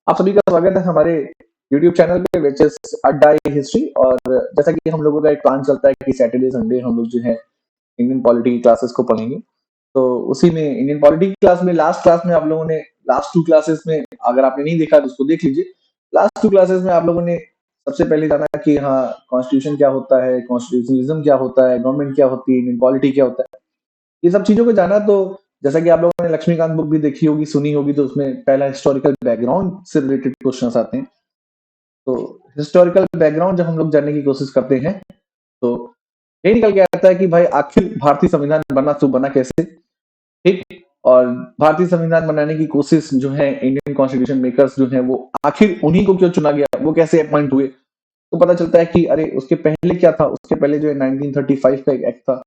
आप सभी का स्वागत है हमारे यूट्यूब चैनल पे विच इज अड्डा हिस्ट्री। और जैसा कि हम लोगों का एक प्लान चलता है कि सैटरडे संडे हम लोग जो है इंडियन पॉलिटी की क्लासेस को पढ़ेंगे। तो उसी में इंडियन पॉलिटी की क्लास में लास्ट क्लास में आप लोगों ने लास्ट टू क्लासेस में, अगर आपने नहीं देखा तो उसको देख लीजिए। लास्ट टू क्लासेस में आप लोगों ने सबसे पहले जाना कि हाँ, कॉन्स्टिट्यूशन क्या होता है, कॉन्स्टिट्यूशनलिज्म क्या होता है, गवर्नमेंट क्या होती है, इंडियन पॉलिटी क्या होता है, ये सब चीजों को जाना। तो जैसा कि आप लोगों ने लक्ष्मीकांत बुक भी देखी होगी, सुनी होगी, तो उसमें पहला हिस्टोरिकल बैकग्राउंड से रिलेटेड क्वेश्चंस आते हैं। तो हिस्टोरिकल बैकग्राउंड जब हम लोग जानने की कोशिश करते हैं तो ये निकल के आता है कि भाई आखिर भारतीय संविधान बना तो बना कैसे, ठीक। और भारतीय संविधान बनाने की कोशिश जो है इंडियन कॉन्स्टिट्यूशन मेकर्स जो है वो आखिर उन्हीं को क्यों चुना गया, वो कैसे अपॉइंट हुए। तो पता चलता है कि अरे उसके पहले क्या था, उसके पहले जो है 1935 का एक एक्ट था।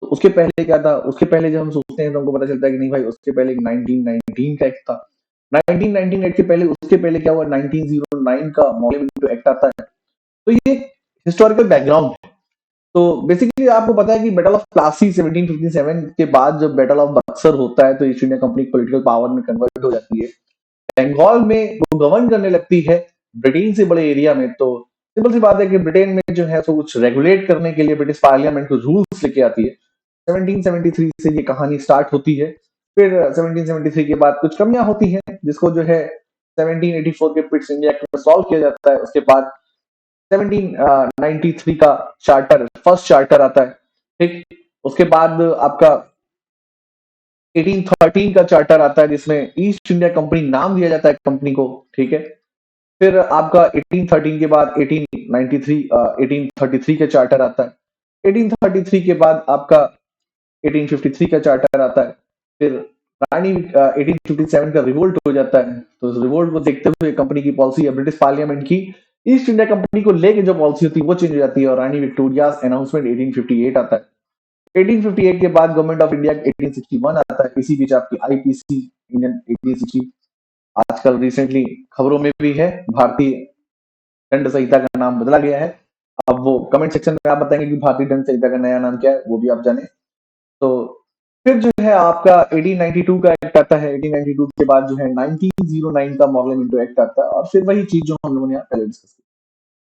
तो उसके पहले क्या था, उसके पहले जब हम सोचते हैं तो हमको पता चलता है कि नहीं भाई, उसके पहले एक 1919 का एक्ट था। 1998 के पहले उसके पहले क्या हुआ, 1909 का मॉर्गन एक्ट आता है। तो ये हिस्टोरिकल बैकग्राउंड है। तो बेसिकली आपको पता है कि बैटल ऑफ प्लासी 1757 के बाद जब बैटल ऑफ बक्सर होता है तो east India company political power में कन्वर्ट हो जाती है। बंगाल में वो गवर्न करने लगती है ब्रिटेन से बड़े एरिया में। तो सिंपल सी बात है कि ब्रिटेन में जो है तो कुछ रेगुलेट करने के लिए ब्रिटिश पार्लियामेंट को रूल्स लेके आती है। 1773 से ये कहानी स्टार्ट होती है। फिर 1773 के बाद कुछ कमियां होती हैं जिसको जो है 1784 के पिट्स इंडिया एक्ट में सॉल्व किया जाता है। उसके बाद 1793 का चार्टर, फर्स्ट चार्टर आता है, ठीक। उसके बाद आपका 1813 का चार्टर आता है जिसमें ईस्ट इंडिया कंपनी नाम दिया जाता है कंपनी को, ठीक है। फिर आपका 1813 के बाद 1833 का चार्टर आता है। 1833 के बाद आपका 1853 का चार्टर आता है। फिर 1857 का रिवोल्ट हो जाता है। तो उस रिवोल्ट को देखते हुए कंपनी की पॉलिसी या ब्रिटिश पार्लियामेंट की ईस्ट इंडिया कंपनी को लेके जो पॉलिसी होती है वो चेंज हो जाती है और रानी विक्टोरिया अनाउंसमेंट 1858 आता है। 1858 के बाद गवर्नमेंट ऑफ इंडिया 1861 आता है। इसी बीच आपकी आईपीसी इंडियन 1860 आजकल रिसेंटली खबरों में भी है, भारतीय दंड संहिता का नाम बदला गया है। अब वो कमेंट सेक्शन में आप बताएंगे कि भारतीय दंड संहिता का नया नाम क्या है, वो भी आप जाने। तो फिर जो है आपका 1892 का एक्ट आता है। 1892 के बाद जो है 1909 का मॉर्गन इंटो एक्ट आता है और फिर वही चीज जो हम लोगों ने यहाँ पहले डिस्कस की।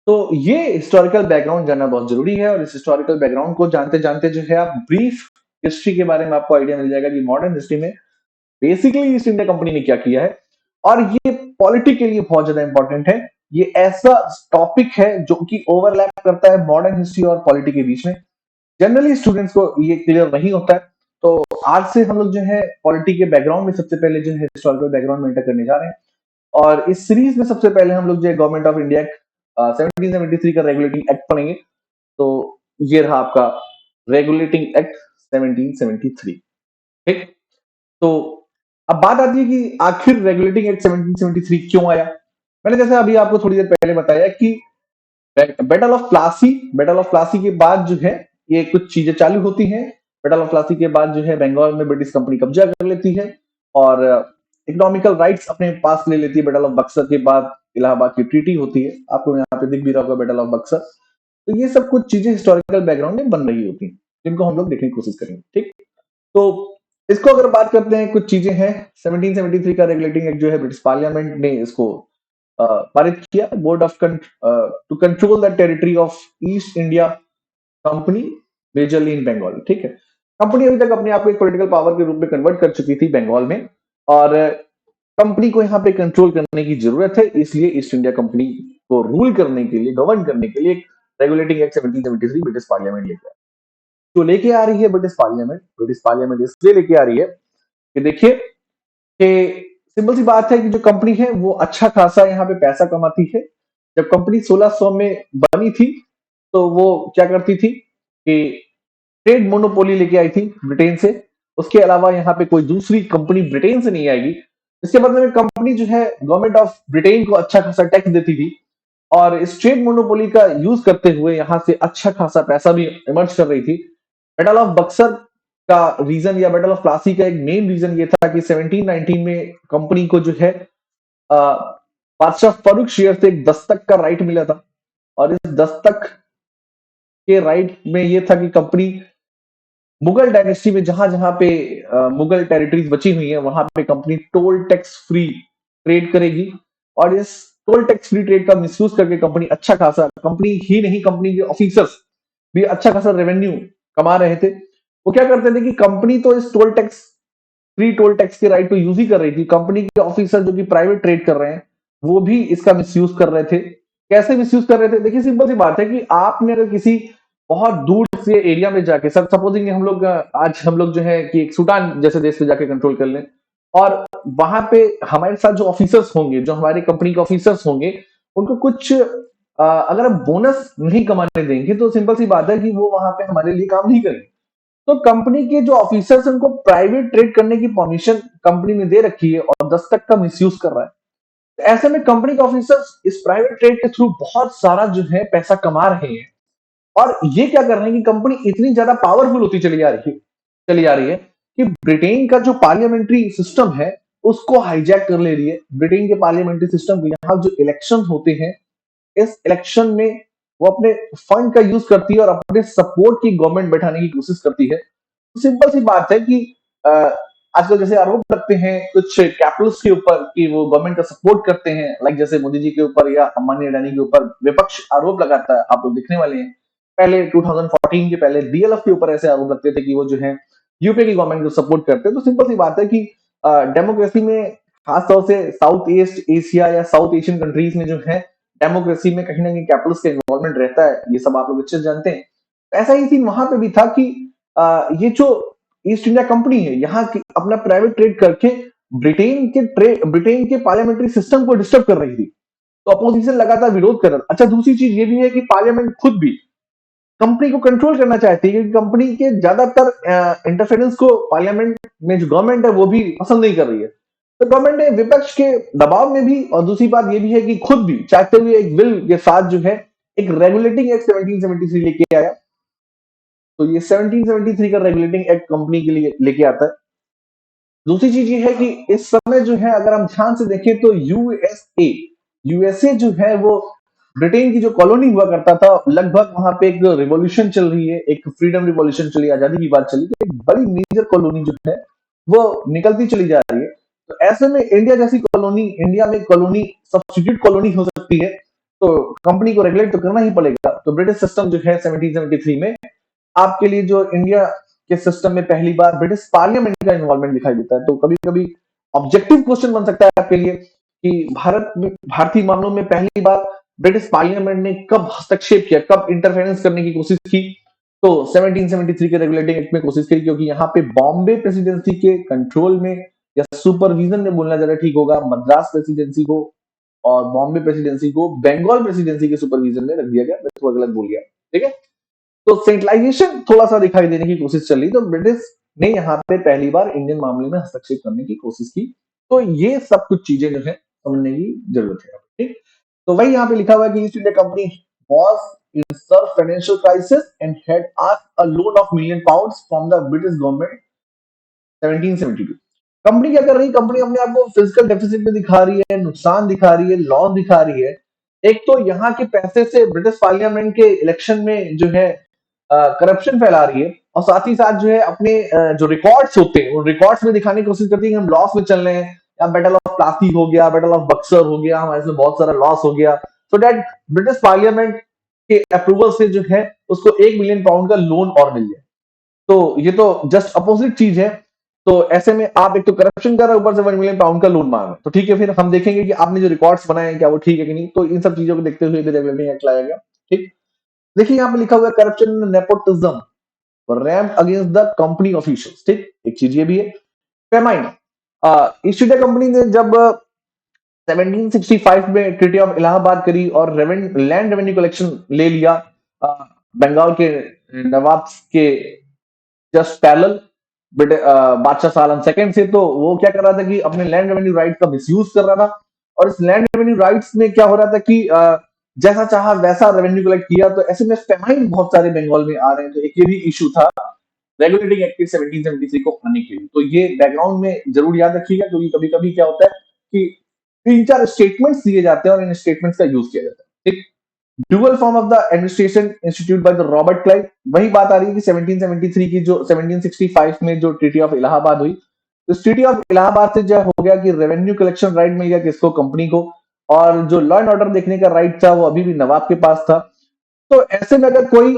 तो ये हिस्टोरिकल बैकग्राउंड जानना बहुत जरूरी है और इस हिस्टोरिकल बैकग्राउंड को जानते जानते जो है आप ब्रीफ हिस्ट्री के बारे में आपको आइडिया मिल जाएगा कि मॉडर्न हिस्ट्री में बेसिकली ईस्ट इंडिया कंपनी ने क्या किया है। और ये पॉलिटिक के लिए बहुत ज्यादा इंपॉर्टेंट है। ये ऐसा टॉपिक है जो कि ओवरलैप करता है मॉडर्न हिस्ट्री और पॉलिटिक के बीच में। जनरली स्टूडेंट्स को ये क्लियर नहीं होता है। तो आज से हम लोग जो है पॉलिटिक के बैकग्राउंड में सबसे पहले जो है हिस्टोरिकल बैकग्राउंड में एंटर करने जा रहे हैं। और इस सीरीज में सबसे पहले हम लोग जो है गवर्नमेंट ऑफ इंडिया 1773 का रेगुलेटिंग एक्ट पढ़ेंगे। तो ये रहा आपका रेगुलेटिंग एक्ट 1773, ठीक। तो अब बात आती है कि आखिर रेगुलेटिंग एक्ट 1773 क्यों आया। मैंने जैसे अभी आपको थोड़ी देर पहले बताया कि बैटल ऑफ प्लासी के बाद जो है ये कुछ चीजें चालू होती हैं। बैटल ऑफ प्लासी के बाद जो है बंगाल में ब्रिटिश कंपनी कब्जा कर लेती है और इकोनॉमिकल राइट्स अपने पास ले लेती है। बैटल ऑफ बक्सर के बाद इलाहाबाद की ट्रीटी होती है, आपको यहाँ पे दिख भी रहा होगा बैटल ऑफ बक्सर। तो ये सब कुछ चीजें हिस्टोरिकल बैकग्राउंड में बन रही होती हैं जिनको हम लोग देखने की कोशिश करेंगे, ठीक। तो इसको अगर बात करते हैं, कुछ चीजें हैं। 1773 का रेगुलेटिंग एक्ट जो है ब्रिटिश पार्लियामेंट ने इसको पारित किया। Board of to control the territory of East India Company majorly in Bengal, ठीक है। कंपनी अभी तक अपने आप को एक पॉलिटिकल पावर के रूप में कन्वर्ट कर चुकी थी बंगाल में और कंपनी को यहाँ पे कंट्रोल करने की जरूरत है। इसलिए ईस्ट इंडिया कंपनी को रूल करने के लिए, गवर्न करने के लिए रेगुलेटिंग एक्ट 1773 ब्रिटिश पार्लियामेंट लेके आया। जो लेके आ रही है ब्रिटिश पार्लियामेंट इसलिए लेके आ रही है कि देखिए कि सिंपल सी बात है कि जो कंपनी है वो अच्छा खासा यहाँ पे पैसा कमाती है। जब कंपनी 1600 में बनी थी तो वो क्या करती थी कि ट्रेड मोनोपोली लेके आई थी ब्रिटेन से। उसके अलावा यहाँ पे कोई दूसरी कंपनी ब्रिटेन से नहीं आएगी। इसके बदले में कंपनी जो है गवर्नमेंट ऑफ ब्रिटेन को अच्छा खासा टैक्स देती थी और इस ट्रेड मोनोपोली का यूज करते हुए यहाँ से अच्छा खासा पैसा भी इमर्ज कर रही थी। बैटल ऑफ बक्सर का रीजन या बैटल ऑफ प्लासी का एक मेन रीजन ये था कि 1719 में कंपनी को जो है बादशाह फरूख शेर से एक दस्तक का राइट मिला था और इस दस्तक के राइट में ये था कि कंपनी मुगल डायनेस्टी में जहां जहां पे मुगल टेरिटरीज बची हुई है वहां पे company toll tax free trade करेगी। और इस टोल टैक्स फ्री ट्रेड का मिसयूज करके कंपनी अच्छा खासा, कंपनी ही नहीं कंपनी के ऑफिसर्स भी अच्छा खासा रेवेन्यू कमा रहे थे। वो क्या करते थे कि कंपनी तो इस toll tax, free toll tax के राइट को यूज ही कर रही थी, कंपनी के ऑफिसर जो कि प्राइवेट ट्रेड कर रहे हैं वो भी इसका मिसयूज कर रहे थे। कैसे मिसयूज कर रहे थे? देखिए सिंपल सी बात है कि आपने अगर किसी बहुत दूर से एरिया में जाके, सब सपोजिंग हम लोग आज हम लोग जो है कि एक सूडान जैसे देश पे जाके कंट्रोल कर लें, और वहां पे हमारे साथ जो ऑफिसर्स होंगे, जो हमारे कंपनी के ऑफिसर्स होंगे, उनको कुछ अगर हम बोनस नहीं कमाने देंगे तो सिंपल सी बात है कि वो वहां पे हमारे लिए काम नहीं करेंगे। तो कंपनी के जो ऑफिसर्स, उनको प्राइवेट ट्रेड करने की परमिशन कंपनी ने दे रखी है और 10 तक का मिसयूज कर रहा है। तो ऐसे में कंपनी के ऑफिसर्स इस प्राइवेट ट्रेड के थ्रू बहुत सारा जो है पैसा कमा रहे हैं। और ये क्या कर रहे हैं कि कंपनी इतनी ज्यादा पावरफुल होती चली आ रही है कि ब्रिटेन का जो पार्लियामेंट्री सिस्टम है उसको हाईजैक कर ले रही है। ब्रिटेन के पार्लियामेंट्री सिस्टम को, यहाँ जो इलेक्शन होते हैं, इस इलेक्शन में वो अपने फंड का यूज करती है और अपने सपोर्ट की गवर्नमेंट बैठाने की कोशिश करती है। तो सिंपल सी बात है कि अ, आजकल जैसे आरोप लगते हैं कुछ कैपिटलिस्ट के ऊपर कि वो गवर्नमेंट का सपोर्ट करते हैं, लाइक जैसे मोदी जी के ऊपर या अंबानी अडानी के ऊपर विपक्ष आरोप लगाता है, आप लोग देखने वाले हैं। पहले 2014 के पहले डीएलएफ के ऊपर ऐसे आरोप लगते थे कि वो जो है यूपीए की गवर्नमेंट को सपोर्ट करते हैं। तो सिंपल सी बात है कि डेमोक्रेसी में, खासतौर से साउथ ईस्ट एशिया या साउथ एशियन कंट्रीज में जो है, डेमोक्रेसी में कहीं ना कहीं कैपिटलिस्ट का इन्वॉल्वमेंट रहता है, ये सब आप लोग अच्छे से जानते हैं। ऐसा ही सीन वहां पे भी था कि ये जो ईस्ट इंडिया कंपनी है, यहाँ की अपना प्राइवेट ट्रेड करके ब्रिटेन के पार्लियामेंट्री सिस्टम को डिस्टर्ब कर रही थी। तो अपोजिशन लगातार विरोध कर रहा था। अच्छा, दूसरी चीज ये भी है कि पार्लियामेंट खुद भी कंपनी को कंट्रोल करना चाहती है, क्योंकि कंपनी के ज्यादातर इंटरफेरेंस को पार्लियामेंट में जो गवर्नमेंट है वो भी पसंद नहीं कर रही है। तो गवर्नमेंट ने विपक्ष के दबाव में भी, और दूसरी बात ये भी है कि खुद भी चाहते हुए एक बिल के साथ जो है एक रेगुलेटिंग एक्ट 1773 लेके आया। तो ये 1773 का रेगुलेटिंग एक्ट कंपनी के लिए लेके आता है। दूसरी चीज ये है कि इस समय जो है अगर हम ध्यान से देखें तो यूएसए जो है वो ब्रिटेन की जो कॉलोनी हुआ करता था, लगभग वहां पे एक रिवॉल्यूशन चल रही है, एक फ्रीडम रिवॉल्यूशन चली, आजादी की बात चली, तो एक बड़ी मेजर कॉलोनी जो है वो निकलती चली जा रही है। तो ऐसे में इंडिया जैसी कॉलोनी, इंडिया में कॉलोनी सब्स्टिट्यूट कॉलोनी हो सकती है, तो कंपनी को रेगुलेट तो करना ही पड़ेगा। तो ब्रिटिश सिस्टम जो है 1773 में आपके लिए, जो इंडिया के सिस्टम में पहली बार ब्रिटिश पार्लियामेंट का इन्वॉल्वमेंट दिखाई देता है। तो कभी कभी ऑब्जेक्टिव क्वेश्चन बन सकता है आपके लिए कि भारतीय मामलों में पहली बार ब्रिटिश पार्लियामेंट ने कब हस्तक्षेप किया, कब इंटरफेरेंस करने की कोशिश की? तो 1773 के रेगुलेटिंग एक्ट में कोशिश करी, क्योंकि यहाँ पे बॉम्बे प्रेसिडेंसी के कंट्रोल में, या सुपरविजन में बोलना ज्यादा ठीक होगा, मद्रास प्रेसिडेंसी को और बॉम्बे प्रेसिडेंसी को बंगाल प्रेसिडेंसी के सुपरविजन में रख दिया गया। मैं थोड़ा गलत बोल गया, ठीक है। तो सेंट्रलाइजेशन थोड़ा सा दिखाई देने की कोशिश चल रही, तो ब्रिटिश ने यहाँ पे पहली बार इंडियन मामले में हस्तक्षेप करने की कोशिश की। तो ये सब कुछ चीजें जो है समझने की जरूरत है, ठीक। तो वही यहाँ पे लिखा हुआ है कि east India company was in sir financial crisis and had asked a loan of £1 million from the British government 1772। Company क्या कर रही है? कंपनी अपने आप को फिजिकल डेफिसिट में दिखा रही है, नुकसान दिखा रही है, लॉस दिखा रही है। एक तो यहाँ के पैसे से ब्रिटिश पार्लियामेंट के इलेक्शन में जो है करप्शन फैला रही है, और साथ ही साथ जो है अपने जो रिकॉर्ड्स होते हैं उन रिकॉर्ड्स में दिखाने की कोशिश करती है कि हम लॉस में चल रहे हैं, या बैटल ऑफ प्लासी हो गया, बैटल ऑफ बक्सर हो गया, हमारे इसमें बहुत सारा लॉस हो गया। सो दैट ब्रिटिश पार्लियामेंट के अप्रूवल से जो है उसको £1 million का लोन और मिल जाए। तो ये तो जस्ट अपोजिट चीज है। तो ऐसे में आप एक तो करप्शन कर रहे हो, ऊपर से £1 million का लोन मांग रहे हो। तो ठीक है, फिर हम देखेंगे कि आपने जो रिकॉर्ड्स बनाए हैं क्या वो ठीक है कि नहीं। तो इन सब चीजों को देखते हुए रेगुलेटिंग एक्ट लाया गया, ठीक। देखिए यहाँ पे लिखा हुआ है corruption nepotism ramp against the company officials, ठीक। एक चीज ये भी है। पेमाइन, ईस्ट इंडिया कंपनी ने जब 1765 में ट्रीटी ऑफ इलाहाबाद करी और लैंड रेवेन्यू कलेक्शन ले लिया बंगाल के नवाब के जस्ट पैरेलल बादशाह सालन सेकंड से, तो वो क्या कर रहा था कि अपने लैंड रेवेन्यू राइट का मिसयूज कर रहा था। और इस लैंड रेवेन्यू राइट्स में क्या हो रहा था कि जैसा चाहा वैसा रेवेन्यू कलेक्ट किया। तो ऐसे में फेमाइन बहुत सारे बंगाल में आ रहे हैं। तो एक ये भी इशू था रेगुलेटिंग एक्ट 1773 को आने के लिए। तो ये बैकग्राउंड में जरूर याद रखिएगा, क्योंकि कभी कभी क्या होता है कि 3-4 स्टेटमेंट्स दिए जाते हैं और इन स्टेटमेंट्स का यूज किया जाता है, ठीक। Dual form of the administration institute by the Robert Clive, वही बात आ रही है कि 1773 की जो 1765 में जो ट्रीटी ऑफ इलाहाबाद हुई, तो ट्रीटी ऑफ इलाहाबाद से जो हो गया कि रेवेन्यू कलेक्शन राइट मिल गया किसको? कंपनी को। और जो लॉ एंड ऑर्डर देखने का राइट था वो अभी भी नवाब के पास था। तो ऐसे में अगर कोई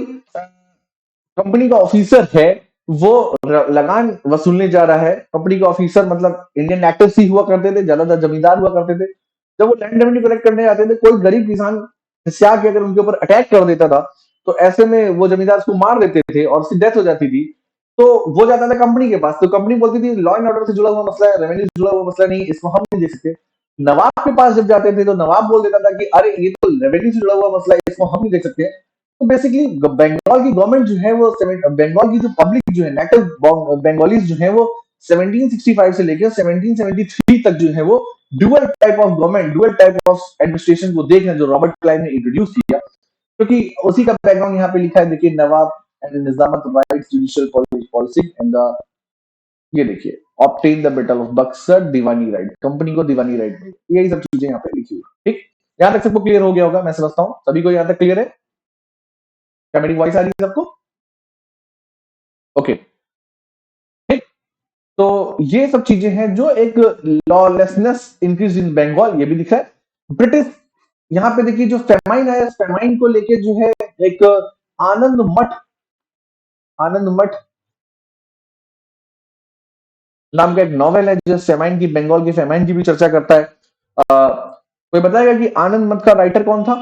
कंपनी का ऑफिसर है, वो लगान वसूलने जा रहा है, कंपनी का ऑफिसर मतलब इंडियन एक्टर्स ही हुआ करते थे, ज्यादातर जमींदार हुआ करते थे। जब वो लैंड रेवेन्यू कलेक्ट करने आते थे, कोई गरीब किसान हिस्सा के अगर उनके ऊपर अटैक कर देता था, तो ऐसे में वो जमींदार उसको मार देते थे और उसकी डेथ हो जाती थी। तो वो जाता था कंपनी के पास, तो कंपनी बोलती थी लॉ एंड ऑर्डर से जुड़ा हुआ मसला है, रेवेन्यू से जुड़ा हुआ मसला नहीं, इसको हम नहीं देख सकते। नवाब के पास जब जाते थे तो नवाब बोल देता था कि अरे ये तो रेवेन्यू से जुड़ा हुआ मसला है, इसको हम नहीं देख सकते। तो बेसिकली बंगाल की गवर्नमेंट जो है वो बंगाल की जो पब्लिक जो है, नेटिव बंगालीज जो है वो 1765 से लेकर 1773 तक जो है वो dual type of government, dual type of administration को देख रहे हैं, जो रॉबर्ट क्लाइव ने इंट्रोड्यूस किया। क्योंकि उसी का बैकग्राउंड यहाँ पे लिखा है, देखिए, Nawab and Nizamat rights judicial policy and the, ये देखिए, obtain the battle of Buxar, Diwani right, company को दीवानी राइट, यही सब चीजें यहाँ पे लिखी हुई है। ठीक, यहाँ तक सबको क्लियर हो गया होगा, मैं समझता हूँ सभी को यहाँ तक क्लियर है। क्या मेरी वॉइस आ रही है सबको? ओके, ठीक। तो ये सब चीजें हैं जो एक लॉलेसनेस इंक्रीज इन बंगाल, ये भी दिख रहा है। ब्रिटिश, यहाँ पे देखिए जो फेमाइन है, फेमाइन को लेके जो है एक आनंद मठ, आनंद मठ नाम का एक नॉवेल है जो फेमाइन की, बंगाल की फेमाइन की भी चर्चा करता है। कोई बताएगा कि आनंद मठ का राइटर कौन था?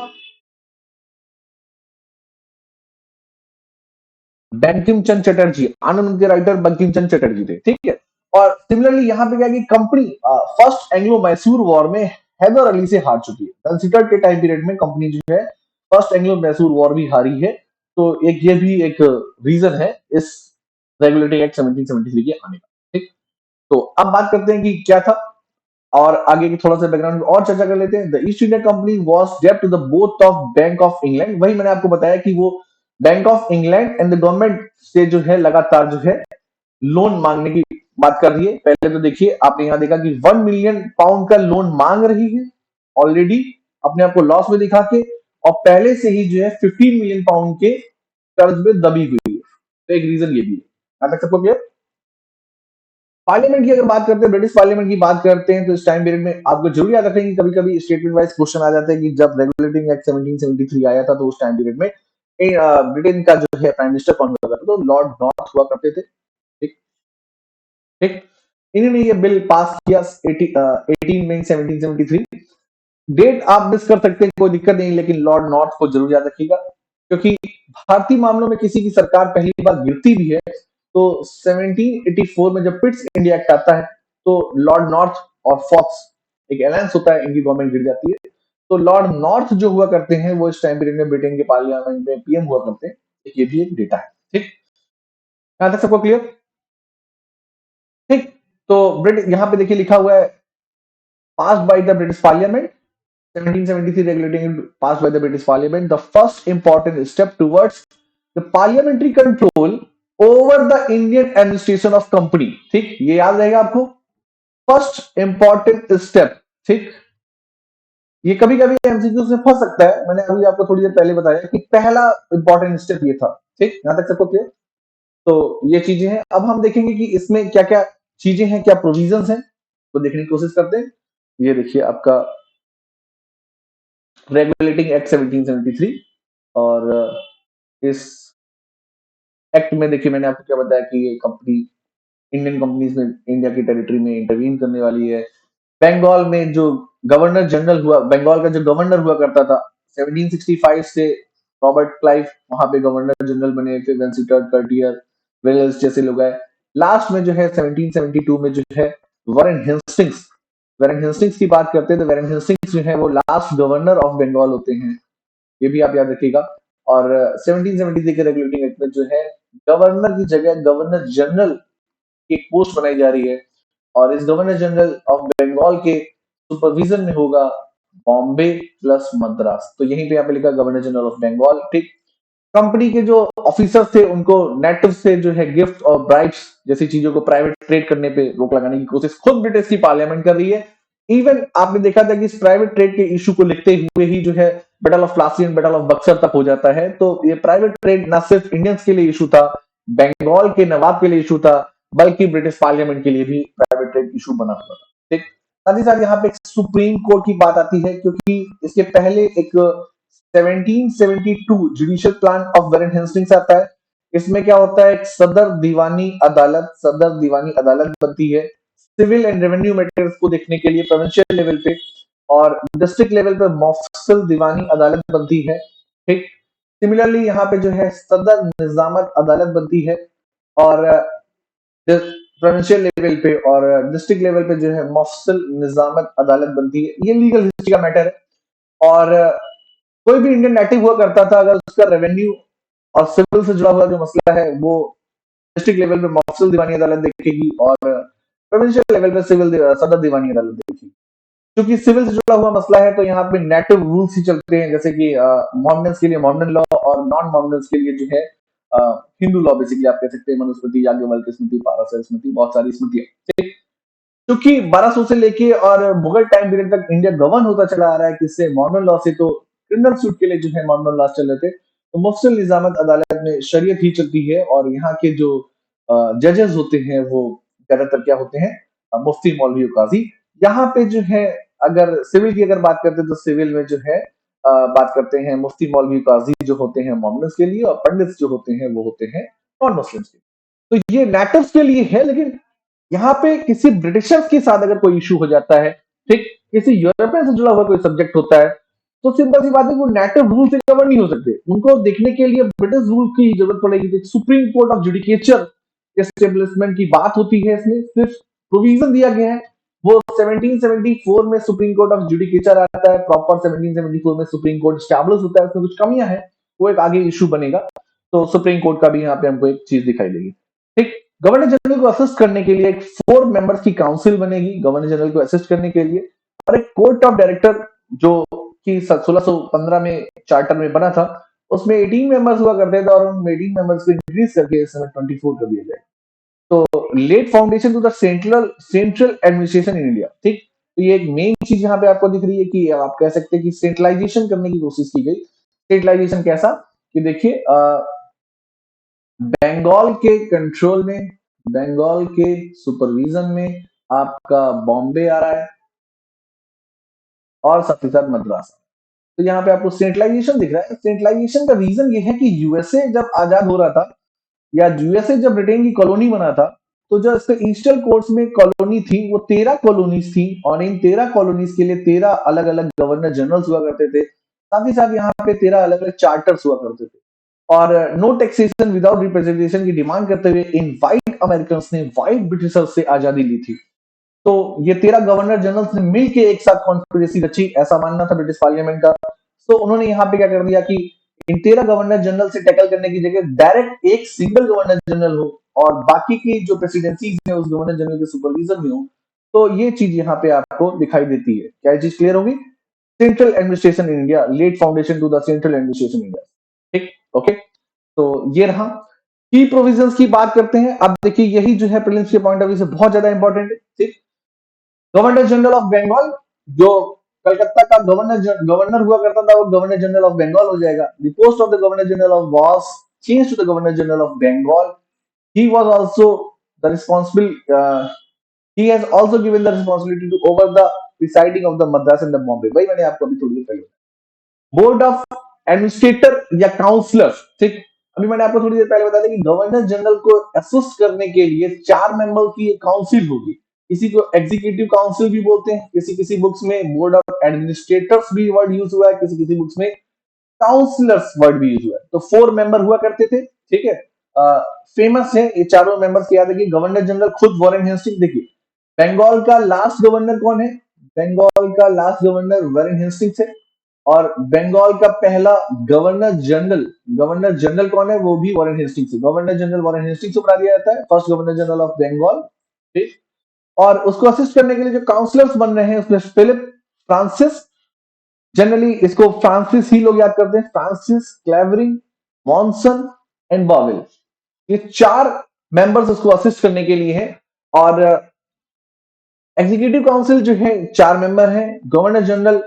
बंकिम चंद्र चटर्जी, आनंद के राइटर बंकिम चंद्र चटर्जी थे, ठीक है। और सिमिलरली यहाँ पे क्या है कि company first Anglo Mysore war में हैदर अली से हार चुकी है। कंसिडर्ड के टाइम पीरियड में कंपनी जो है फर्स्ट एंग्लो मैसूर वॉर भी हारी है। तो एक ये भी एक रीजन है इस रेगुलेटिंग एक्ट 1773 के आने का। ठीक, तो अब बात करते हैं कि क्या था, और आगे की थोड़ा सा बैकग्राउंड और चर्चा कर लेते हैं। The East India Company was डेब्ट to the both of Bank of England, वही मैंने आपको बताया कि वो Bank of England and the government से जो है लगातार जो है लोन मांगने की बात कर रही है। पहले तो देखिए, आपने यहाँ देखा कि 1 मिलियन पाउंड का लोन मांग रही है ऑलरेडी, अपने आप को लॉस में दिखा के, और पहले से ही जो है 15 मिलियन पाउंड के कर्ज में दबी हुई है। तो एक रीजन ये भी है। यहाँ तक सबको क्लियर? पार्लियामेंट की अगर बात करते हैं, ब्रिटिश पार्लियामेंट की बात करते हैं, तो इस टाइम पीरियड में आपको जरूर याद रखें कि कभी कभी स्टेटमेंट वाइज क्वेश्चन आ जाते हैं कि जब रेगुलेटिंग एक्ट 1773 आया था, तो उस टाइम पीरियड में ब्रिटेन का जो है प्राइम मिनिस्टर कौन हुआ करता था? तो लॉर्ड नॉर्थ हुआ करते थे। ठीक, ठीक। इन्होंने ये बिल पास किया 18 मई 1773। डेट आप मिस कर सकते हैं, कोई दिक्कत नहीं, लेकिन लॉर्ड नॉर्थ को जरूर याद रखिएगा, क्योंकि भारतीय मामलों में किसी की सरकार पहली बार गिरती भी है तो 1784 में जब पिट्स इंडिया एक्ट आता है, तो लॉर्ड नॉर्थ और फॉक्स एक अलायंस होता है, इनकी गवर्नमेंट गिर जाती है। तो लॉर्ड नॉर्थ जो हुआ करते हैं वो इस टाइम पीरियड में ब्रिटेन के पार्लियामेंट में पीएम हुआ करते हैं। ये भी एक डेटा है। ठीक, यहां तक सबको क्लियर? ठीक। तो ब्रिटिश, यहाँ पे देखिए लिखा हुआ है, passed by the British Parliament, 1773 regulating passed by the British Parliament, the first important step towards the parliamentary control over the Indian administration of company। ठीक, ये याद रहेगा आपको, फर्स्ट इंपॉर्टेंट स्टेप। ठीक, ये कभी कभी एमसीक्यू से फंस सकता है, मैंने अभी आपको थोड़ी देर पहले बताया कि पहला इंपॉर्टेंट स्टेप ये था। ठीक, यहां तक सबको क्लियर? तो ये चीजें हैं। अब हम देखेंगे कि इसमें क्या क्या चीजें हैं, क्या प्रोविजंस हैं, तो देखने की कोशिश करते हैं। ये देखिए आपका रेगुलेटिंग एक्ट 1773, और इस एक्ट में देखिए मैंने आपको क्या बताया कि ये कंपनी इंडियन कंपनीज में इंडिया की टेरिटरी में इंटरवीन करने वाली है। बंगाल में जो गवर्नर जनरल हुआ, बंगाल का जो गवर्नर हुआ करता था 1765 से, रॉबर्ट क्लाइव वहां पे गवर्नर जनरल बने, फिर वेंसिटर कर्टियर, वेल्स जैसे लोग आए। लास्ट में जो है 1772 में जो है वारेन हेस्टिंग्स, वारेन हेस्टिंग्स की बात करते हैं, तो वारेन हेस्टिंग्स जो है वो लास्ट गवर्नर ऑफ बंगाल होते हैं, ये भी आप याद रखिएगा। और 1773 के रेगुलेटिंग एक्ट में जो है गवर्नर की जगह गवर्नर जनरल की पोस्ट बनाई जा रही है, और इस गवर्नर जनरल ऑफ बंगाल के सुपरविजन में होगा बॉम्बे प्लस मद्रास। तो यहीं पे यहाँ पे लिखा गवर्नर जनरल ऑफ बंगाल। ठीक, कंपनी के जो ऑफिसर्स थे उनको नेटिव से जो है गिफ्ट और ब्राइब्स जैसी चीजों को प्राइवेट ट्रेड करने पे रोक लगाने की कोशिश खुद ब्रिटिश की पार्लियामेंट कर रही है। इवन आपने देखा था कि इस प्राइवेट ट्रेड के इशू को लिखते हुए ही जो है battle of Plassey and battle of Buxar तक हो जाता है। तो ये प्राइवेट ट्रेड ना सिर्फ इंडियंस के लिए इशू था, बंगाल के नवाब के लिए इशू था, बल्कि ब्रिटिश पार्लियामेंट के लिए भी प्राइवेट ट्रेड इशू बना हुआ था। ठीक, साथ ही साथ यहाँ पे एक सुप्रीम कोर्ट की बात आती है, क्योंकि इसके पहले एक 1772 जुडिशियल प्लान ऑफ वेरेन हेस्टिंग्स आता है। इसमें क्या होता है, एक सदर दीवानी अदालत बनती है सिविल एंड रेवेन्यू मैटर्स को देखने के लिए प्रोविंशियल लेवल पे, और डिस्ट्रिक्ट लेवल पे मफसल दीवानी अदालत बनती है। ठीक, सिमिलरली यहाँ पे जो है सदर निजामत अदालत बनती है, और प्रोविंशियल लेवल पे और डिस्ट्रिक्ट लेवल पे जो है मफसल निजामत अदालत बनती है। ये लीगल हिस्ट्री का मैटर है। और कोई भी इंडियन नेटिव हुआ करता था, अगर उसका रेवेन्यू और सिविल से जुड़ा हुआ जो मसला है वो डिस्ट्रिक्ट लेवल पे मफसल दीवानी अदालत देखेगी, और प्रोविंशियल लेवल पे सदर दीवानी अदालत देखेगी। क्योंकि सिविल से जुड़ा हुआ मसला है तो यहाँ पे नेटिव रूल्स ही चलते हैं, जैसे कि मॉर्मन्स के लिए मॉर्मन लॉ, और नॉन मॉर्मन्स के लिए जो है हिंदू लॉ, बेसिकली आप कह सकते हैं मनुस्मृति, याज्ञवल्क्य स्मृति, पाराशर स्मृति, बहुत सारी स्मृतियां। ठीक, क्योंकि 1200 से लेके और मुगल टाइम पीरियड तक इंडिया गवर्न होता चला आ रहा है किससे, मॉर्मन लॉ से। तो क्रिमिनल सूट के लिए जो है मॉर्मन लॉ चल रहे थे, तो मुफ्सल निजामत अदालत में शरीयत ही चलती है, और यहाँ के जो जजेस होते हैं वो ज्यादातर क्या होते हैं, मुफ्ती, मौलवी और काजी। यहाँ पे जो है अगर सिविल की अगर बात करते हैं तो सिविल में जो है बात करते हैं मुफ्ती, मौलवी, काजी जो होते हैं मोमनस के लिए, और पंडित जो होते हैं वो होते हैं नॉन मुस्लिम्स के लिए। तो ये नेटिव्स के लिए है, लेकिन यहाँ पे किसी ब्रिटिशर्स के साथ अगर कोई इशू हो जाता है, ठीक, किसी यूरोपियन से जुड़ा हुआ कोई सब्जेक्ट होता है, तो सिंपल सी बात है वो नेटिव रूल से कवर नहीं हो सकते। उनको देखने के लिए ब्रिटिश रूल की जरूरत पड़ेगी। Supreme Court of judicature establishment की बात होती है, इसमें सिर्फ प्रोविजन दिया गया है। वो 1774 में सुप्रीम कोर्ट ऑफ जुडिकेचर आता है, प्रॉपर 1774 में सुप्रीम कोर्ट स्टैब्लिश होता है। उसमें कुछ कमियां हैं, वो एक आगे इशू बनेगा, तो सुप्रीम कोर्ट का भी यहाँ पे हमको एक चीज दिखाई देगी। ठीक, गवर्नर जनरल को असिस्ट करने के लिए एक 4 मेंबर्स की काउंसिल बनेगी गवर्नर जनरल को असिस्ट करने के लिए, और एक कोर्ट ऑफ डायरेक्टर जो कि 1615 में चार्टर में बना था, उसमें 18 मेंबर्स हुआ करते थे, और उन 18 मेंबर्स को इंक्रीज करके इस समय 24 कर दिया जाए। तो let foundation to the central administration in India. ठीक, तो ये एक मेन चीज यहाँ पे आपको दिख रही है कि आप कह सकते हैं कि सेंट्रलाइजेशन करने की कोशिश की गई। सेंट्रलाइजेशन कैसा, कि देखिए बंगाल के कंट्रोल में, बंगाल के सुपरविजन में आपका बॉम्बे आ रहा है, और साथ ही साथ मद्रास। तो यहाँ पे आपको सेंट्रलाइजेशन दिख रहा है। सेंट्रलाइजेशन का रीजन ये है कि यूएसए जब आजाद हो रहा था, या यूएसए जब ब्रिटेन की कॉलोनी बना था, तो जो इसके ईस्टर्न कोर्ट्स में कॉलोनी थी वो 13 कॉलोनीज थी, और इन 13 कॉलोनीज के लिए 13 अलग अलग गवर्नर जनरल्स हुआ करते थे। साथ ही साथ यहाँ पे 13 अलग अलग चार्टर्स हुआ करते थे, और नो टैक्सेशन विदाउट रिप्रेजेंटेशन की डिमांड करते हुए इन व्हाइट अमेरिकन ने व्हाइट ब्रिटिशर्स से आजादी ली थी। तो ये 13 गवर्नर जनरल्स ने मिलकर एक साथ कॉन्स्पिरेसी रची, ऐसा मानना था ब्रिटिश पार्लियामेंट का। तो उन्होंने यहाँ पे क्या कर दिया कि इन 13 गवर्नर जनरल से टैकल करने की जगह डायरेक्ट एक सिंगल गवर्नर जनरल हो, और बाकी की जो प्रेसिडेंसीज है उस गवर्नर जनरल के सुपरविजन में हो। तो ये चीज यहाँ पे आपको दिखाई देती है। क्या चीज क्लियर होगी? Central administration in India, let foundation to the central administration India. ठीक, ओके। तो ये रहा, की प्रोविजंस की बात करते हैं। अब देखिए यही जो है प्रीलिम्स के पॉइंट ऑफ व्यू से बहुत ज्यादा इंपॉर्टेंट है। ठीक, गवर्नर जनरल ऑफ बंगाल, जो कलकत्ता का गवर्नर हुआ करता था, वो गवर्नर जनरल ऑफ बंगाल हो जाएगा। The post of the governor general of was change to the governor general of Bengal. He was also the responsible, he has also given the responsibility to over the presiding of the Madras and the Bombay। भाई मैंने आपको अभी थोड़ी देर पहले, board of administrator या counsellor. ठीक, अभी मैंने आपको थोड़ी देर पहले बताया था कि गवर्नर जनरल को असिस्ट करने के लिए 4 मेंबर की एक काउंसिल होगी। इसी को एग्जीक्यूटिव काउंसिल भी बोलते हैं। किसी किसी बुक्स में बोर्ड ऑफ एडमिनिस्ट्रेटर्स भी वर्ड यूज हुआ है, किसी किसी बुक्स में काउंसलर्स वर्ड भी यूज हुआ है। तो 4 मेंबर हुआ करते थे। ठीक है, फेमस है ये चारों मेंबर्स के, याद रखिए। गवर्नर जनरल खुद वॉरेन हेस्टिंग्स। देखिए बंगाल का लास्ट गवर्नर कौन है? बंगाल का लास्ट गवर्नर वॉरेन हेस्टिंग्स है, और बंगाल का पहला गवर्नर जनरल कौन है? वो भी वॉरेन हेस्टिंग्स है। गवर्नर जनरल वॉरेन हेस्टिंग्स को बना दिया जाता है, first governor general of Bengal. ठीक, और उसको असिस्ट करने के लिए जो काउंसलर्स बन रहे हैं उसमें फिलिप फ्रांसिस, जनरली इसको फ्रांसिस ही लोग याद करते हैं, फ्रांसिस, क्लेवरिंग, मॉनसन एंड बॉवेल। ये 4 मेंबर्स उसको असिस्ट करने के लिए हैं। और एग्जीक्यूटिव काउंसिल जो है 4 मेंबर हैं, गवर्नर जनरल,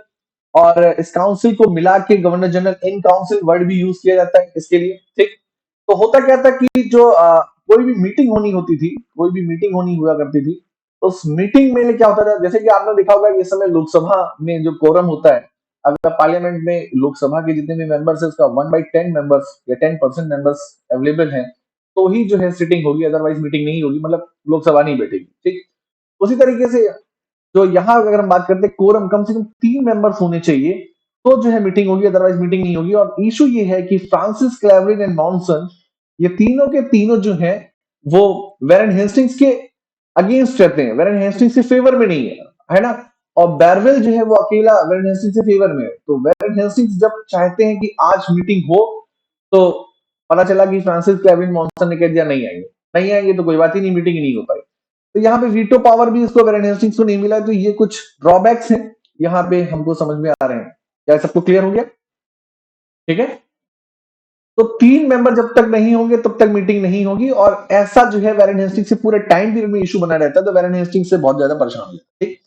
और इस काउंसिल को मिला के governor general in council word भी यूज किया जाता है इसके लिए। ठीक, तो होता क्या था कि जो कोई भी मीटिंग होनी होती थी, कोई भी मीटिंग होनी हुआ करती थी, उस मीटिंग में क्या होता था, जैसे कि आपने देखा होगा इस समय लोकसभा में जो कोरम होता है, अगर पार्लियामेंट में लोकसभा के जितने भी मेंबर्स है उसका 1/10 मेंबर्स या 10% मेंबर्स अवेलेबल हैं, तो ही जो है सिटिंग होगी, अदरवाइज मीटिंग नहीं होगी, मतलब लोकसभा नहीं बैठेगी। ठीक, उसी तरीके से जो यहाँ अगर हम बात करते हैं कोरम कम से कम 3 मेंबर्स होने चाहिए, तो जो है मीटिंग होगी, अदरवाइज मीटिंग नहीं होगी। और इशू ये है कि फ्रांसिस क्लेवरिन एंड मॉनसन ये तीनों के तीनों जो है वो वेरन हेस्टिंग्स के अगेंस्ट रहते हैं, वेरन हेस्टिंग्स के फेवर में नहीं है ना। और बैरवेल जो है वो अकेला वेरन हेस्टिंग्स के फेवर में है। तो वेरन हेस्टिंग्स जब चाहते हैं कि आज मीटिंग हो, तो पता चला कि फ्रांसिस क्लेवरिन मॉनसन ने कह दिया नहीं आएंगे, नहीं आएंगे तो कोई बात ही नहीं, मीटिंग ही नहीं हो पाई। तो यहाँ पे वीटो पावर भी इसको वेरन हेस्टिंग्स को नहीं मिला। तो ये कुछ ड्रॉबैक्स हैं यहाँ पे हमको समझ में आ रहे हैं। क्या सबको क्लियर हो गया? ठीक है, तो 3 मेंबर जब तक नहीं होंगे तब तक मीटिंग नहीं होगी। और ऐसा जो है वेरन हेस्टिंग्स से पूरे टाइम पीरियड में इशू बना रहता है, तो वेरन हेस्टिंग्स से बहुत ज्यादा परेशान हो जाते हैं। ठीक,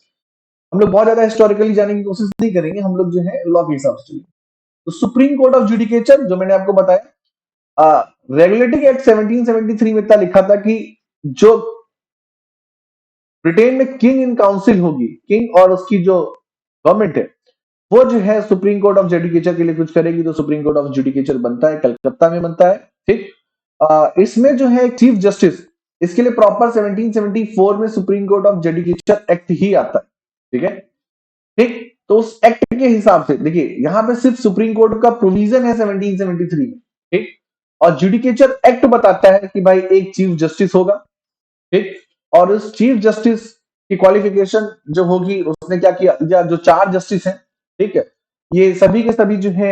हम लोग बहुत ज्यादा हिस्टोरिकली जाने की कोशिश नहीं करेंगे, हम लोग जो है लॉ के हिसाब से चलेंगे। तो सुप्रीम कोर्ट ऑफ जुडिकेचर जो मैंने आपको बताया, रेगुलेटिंग एक्ट 1773 में इतना लिखा था कि जो ब्रिटेन में किंग इन काउंसिल होगी, किंग और उसकी जो गवर्नमेंट है, वो जो है सुप्रीम कोर्ट ऑफ जुडिकेचर के लिए कुछ करेगी, तो सुप्रीम कोर्ट ऑफ जुडिकेचर बनता है, कलकत्ता में बनता है। ठीक, इसमें जो है चीफ जस्टिस, इसके लिए प्रॉपर 1774 में Supreme Court of Judicature Act ही आता है। ठीक है, ठीक, तो उस एक्ट के हिसाब से देखिए यहां पे सिर्फ सुप्रीम कोर्ट का प्रोविजन है 1773 में। ठीक, और जुडिकेचर एक्ट बताता है कि भाई एक चीफ जस्टिस होगा। ठीक, और उस चीफ जस्टिस की क्वालिफिकेशन जो होगी, उसने क्या किया, जो 4 जस्टिस हैं, ठीक है, ये सभी के सभी जो है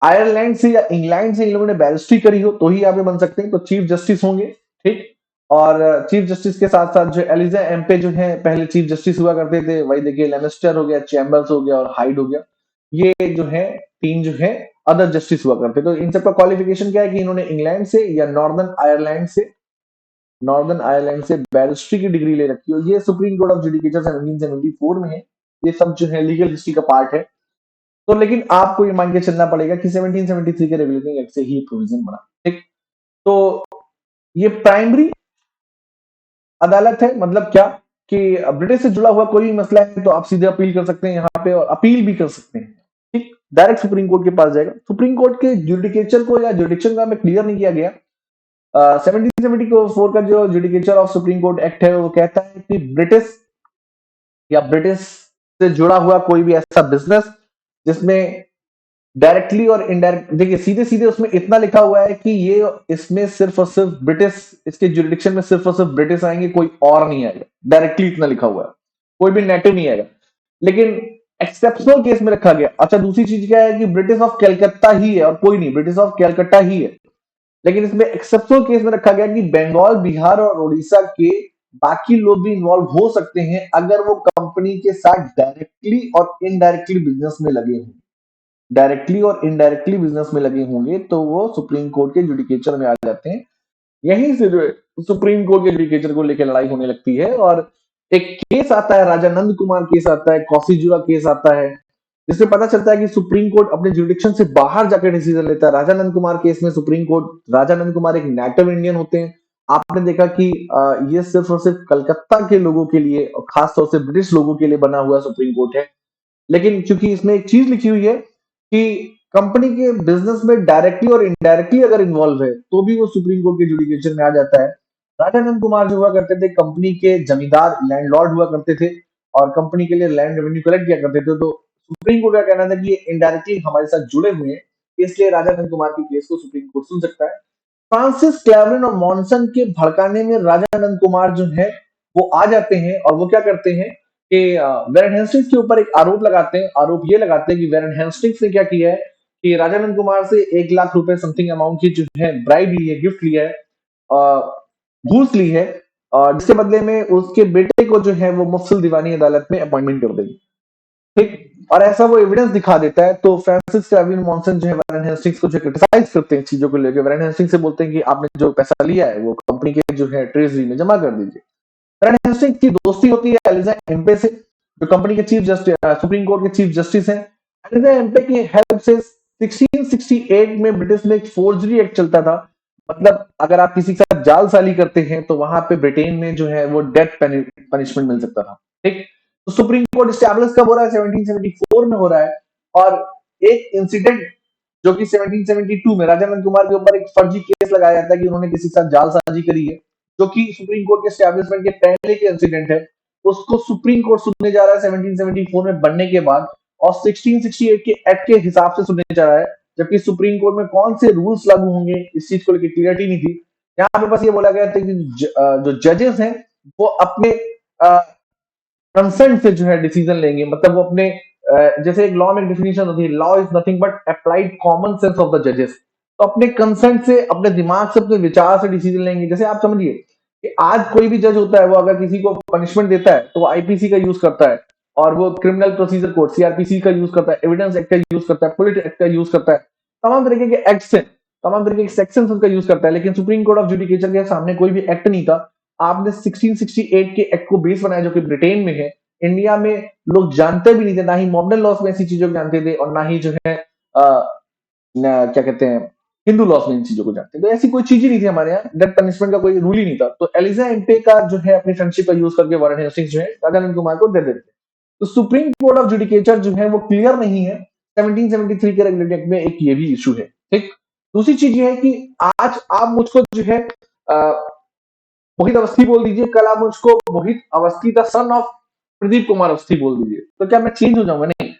आयरलैंड से या इंग्लैंड से इन लोगों ने बैरिस्ट्री करी हो तो ही यहाँ पे बन सकते हैं, तो चीफ जस्टिस होंगे। ठीक, और चीफ जस्टिस के साथ साथ जो एलिजा एम्पे जो है पहले चीफ जस्टिस हुआ करते थे, वही देखिए लेमिस्टर हो गया, चैम्बर्स हो गया और हाइड हो गया, ये जो है 3 जो है अदर जस्टिस हुआ करते। तो इन सबका क्वालिफिकेशन क्या है कि इन्होंने इंग्लैंड से या नॉर्दर्न आयरलैंड से बैरिस्ट्री की डिग्री ले रखी हो। ये सुप्रीम कोर्ट ऑफ जुडिकेचर 1774 में है। ये सब जो है लीगल हिस्ट्री का पार्ट है। तो लेकिन आपको ये मान के चलना पड़ेगा कि 1773 के रेगुलेटिंग एक्ट से ही प्रोविजन बना। ठीक, तो ये प्राइमरी अदालत है, मतलब क्या कि ब्रिटिश से जुड़ा हुआ कोई भी मसला है तो आप सीधे अपील कर सकते हैं यहाँ पे, और अपील भी कर सकते हैं। ठीक, डायरेक्ट सुप्रीम कोर्ट के पास जाएगा। सुप्रीम कोर्ट के जुडिकेचर को या जुडिक्शन का हमें क्लियर नहीं किया गया। 1774 का जो judicature of supreme court act है वो कहता है कि ब्रिटिश या ब्रिटिश से जुड़ा हुआ कोई भी ऐसा बिजनेस जिसमें डायरेक्टली और इनडायरेक्ट, देखिए सीधे सीधे उसमें इतना लिखा हुआ है कि ये इसमें सिर्फ और सिर्फ ब्रिटिश, इसके जुरिडिक्शन में सिर्फ और सिर्फ ब्रिटिश आएंगे, कोई और नहीं आएगा। डायरेक्टली इतना लिखा हुआ है, कोई भी नेटिव नहीं आएगा। लेकिन एक्सेप्शनल केस में रखा गया। अच्छा, दूसरी चीज क्या है कि ब्रिटिश ऑफ कलकत्ता ही है और कोई नहीं, ब्रिटिश ऑफ कलकत्ता ही है। लेकिन इसमें एक्सेप्शनल केस में रखा गया कि बंगाल, बिहार और उड़ीसा के बाकी लोग भी इन्वॉल्व हो सकते हैं अगर वो कंपनी के साथ डायरेक्टली और इनडायरेक्टली बिजनेस में लगे हों। डायरेक्टली और इनडायरेक्टली बिजनेस में लगे होंगे तो वो सुप्रीम कोर्ट के जुडिकेचर में आ जाते हैं। यहीं से जो है सुप्रीम कोर्ट के जुडिकेचर को लेकर लड़ाई होने लगती है। और एक केस आता है, राजा नंद कुमार केस आता है, कौसीजुरा केस आता है, जिसमें पता चलता है कि सुप्रीम कोर्ट अपने जुडिक्शन से बाहर जाकर डिसीजन लेता है। राजा नंद कुमार केस में सुप्रीम कोर्ट, राजा नंद कुमार एक नेटिव इंडियन होते हैं। आपने देखा कि ये सिर्फ और सिर्फ कलकत्ता के लोगों के लिए और खासतौर से ब्रिटिश लोगों के लिए बना हुआ सुप्रीम कोर्ट है। लेकिन चूंकि इसमें एक चीज लिखी हुई है कि कंपनी के बिजनेस में डायरेक्टली और इनडायरेक्टली अगर इन्वॉल्व है तो भी वो सुप्रीम कोर्ट के जुडिकेशन में आ जाता है। राजा नंद कुमार जो हुआ करते थे कंपनी के जमींदार, लैंडलॉर्ड हुआ करते थे और कंपनी के लिए लैंड रेवेन्यू कलेक्ट किया करते थे। तो सुप्रीम कोर्ट का कहना था कि ये इनडायरेक्टली हमारे साथ जुड़े हुए हैं, इसलिए राजा नंद कुमार के केस को सुप्रीम कोर्ट सुन सकता है। फ्रांसिस क्लेवरिन और मॉनसन के भड़काने में राजा नंद कुमार जो है वो आ जाते हैं और वो क्या करते हैं कि वेरन हेस्टिंग्स के ऊपर एक आरोप लगाते हैं। आरोप ये लगाते हैं कि वेरन हेस्टिंग्स ने क्या किया है कि राजा नंद कुमार से 1 लाख रुपए समथिंग अमाउंट की जो है ब्राइब ली है, गिफ्ट लिया है, घूस ली है, और जिसके बदले में उसके बेटे को जो है वो मुफस्सिल दीवानी अदालत में अपॉइंटमेंट कर देगी। ठीक, और ऐसा वो एविडेंस दिखा देता है। तो फ्रांसिस क्लेवरिन मॉनसन जो है वेरन हेस्टिंग्स को जो क्रिटिसाइज करते हैं चीजों को लेकर, वेरन हेस्टिंग्स से बोलते हैं कि आपने जो पैसा लिया है वो कंपनी के जो है ट्रेजरी में जमा कर दीजिए। वेरन हेस्टिंग्स की दोस्ती होती है एलिजा एम्पे से, जो कंपनी के चीफ जस्टिस, सुप्रीम कोर्ट के चीफ जस्टिस हैं। एलिजा एम्पे की हेल्प से 1668 में ब्रिटिश में एक फोर्जरी एक्ट चलता था मतलब अगर आप किसी के साथ जालसाजी करते हैं तो वहां पे ब्रिटेन में जो है वो डेथ पनिशमेंट मिल सकता था। ठीक, तो सुप्रीम कोर्ट स्टैब्लिश कब हो रहा है? 1774 में हो रहा है। और एक इंसिडेंट जो कि 1772 में राजा नंद कुमार के ऊपर एक फर्जी केस लगाया जाता है कि उन्होंने किसी के साथ जालसाजी करी है, जो कि सुप्रीम कोर्ट के स्टैब्लिशमेंट के पहले के इंसिडेंट है। उसको सुप्रीम कोर्ट सुनने जा रहा है 1774 में बनने के बाद, और 1668 के एक्ट के हिसाब से सुनने जा रहा है, जबकि सुप्रीम कोर्ट में कौन से रूल्स लागू होंगे इस चीज को लेकर क्लियरिटी नहीं थी। यहाँ पे बस ये बोला गया था कि जो जजेस हैं वो अपने कंसेंट से जो है डिसीजन लेंगे, मतलब वो अपने जैसे एक लॉ में डेफिनेशन होती है, law is nothing but applied common sense of the जजेस। तो अपने कंसेंट से, अपने दिमाग से, अपने विचार से डिसीजन लेंगे। जैसे आप समझिए कि आज कोई भी जज होता है, वो अगर किसी को पनिशमेंट देता है तो वो आईपीसी का यूज करता है, और वो क्रिमिनल प्रोसीजर कोड सीआरपीसी का यूज करता है, एविडेंस एक्ट का यूज करता है, पुलिस एक्ट का यूज करता है, तमाम तरीके के एक्ट से, तमाम तरीके के सेक्शन उसका यूज करता है। लेकिन सुप्रीम कोर्ट ऑफ जुडिकेचर के सामने कोई भी एक्ट नहीं था। आपने 1668 के एक्ट को बेस बनाया, जो कि ब्रिटेन में है। इंडिया में लोग जानते भी नहीं थे, ना ही मॉडर्न लॉस में ऐसी चीजों को जानते थे, और ना ही जो है क्या कहते हैं, हिंदू लॉस में इन चीजों को जानते थे। तो ऐसी कोई चीज ही नहीं थी हमारे यहाँ, डेथ पनिशमेंट का कोई रूल ही नहीं था। तो एलिजा एम्पे का जो है अपनी फ्रेंडशिप का यूज करके वारन हेस्टिंग्स जो है राजा नंद कुमार को दे देते। तो सुप्रीम कोर्ट ऑफ जुडिकेचर जो है वो क्लियर नहीं है। 1773 के रेगुलेटिंग एक्ट में एक ये भी इशू है। ठीक, दूसरी चीज ये है कि आज आप मुझको जो है मोहित अवस्थी बोल दीजिए, कल आप मुझको Mohit Awasthi the son of Pradeep Kumar Awasthi बोल दीजिए, तो क्या मैं चेंज हो जाऊंगा? नहीं।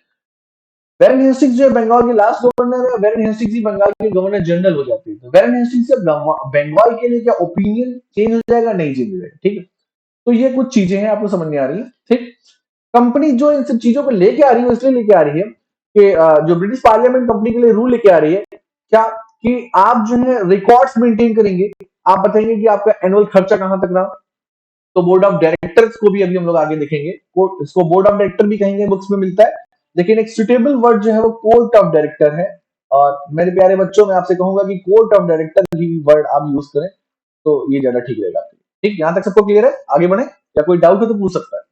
वेरन हेस्टिंग्स जो है बंगाल के लास्ट गवर्नर है, वेरन हेस्टिंग्स ही बंगाल के गवर्नर जनरल हो जाते हैं। तो वेरन हेस्टिंग्स का बंगाल के लिए क्या ओपिनियन चेंज हो जाएगा? नहीं चेंज हो जाएगा। ठीक है, तो ये कुछ चीजें हैं, आपको समझ में आ रही है। ठीक, कंपनी जो इन सब चीजों को लेके आ रही है, इसलिए लेके आ रही है कि जो ब्रिटिश पार्लियामेंट कंपनी के लिए रूल लेके आ रही है क्या, कि आप जो है रिकॉर्ड्स मेंटेन करेंगे। आप बताएंगे कि आपका एनुअल खर्चा कहां तक रहा। तो बोर्ड ऑफ डायरेक्टर्स को भी अभी हम लोग आगे देखेंगे, इसको बोर्ड ऑफ डायरेक्टर भी कहेंगे, बुक्स में मिलता है, लेकिन एक सुटेबल वर्ड जो है वो कोर्ट ऑफ डायरेक्टर है। और मेरे प्यारे बच्चों, मैं आपसे कहूंगा कि court of director he word आप यूज करें तो ये ज्यादा ठीक रहेगा। ठीक, यहां तक सबको क्लियर है? आगे बढ़े, या कोई डाउट हो तो पूछ सकता है।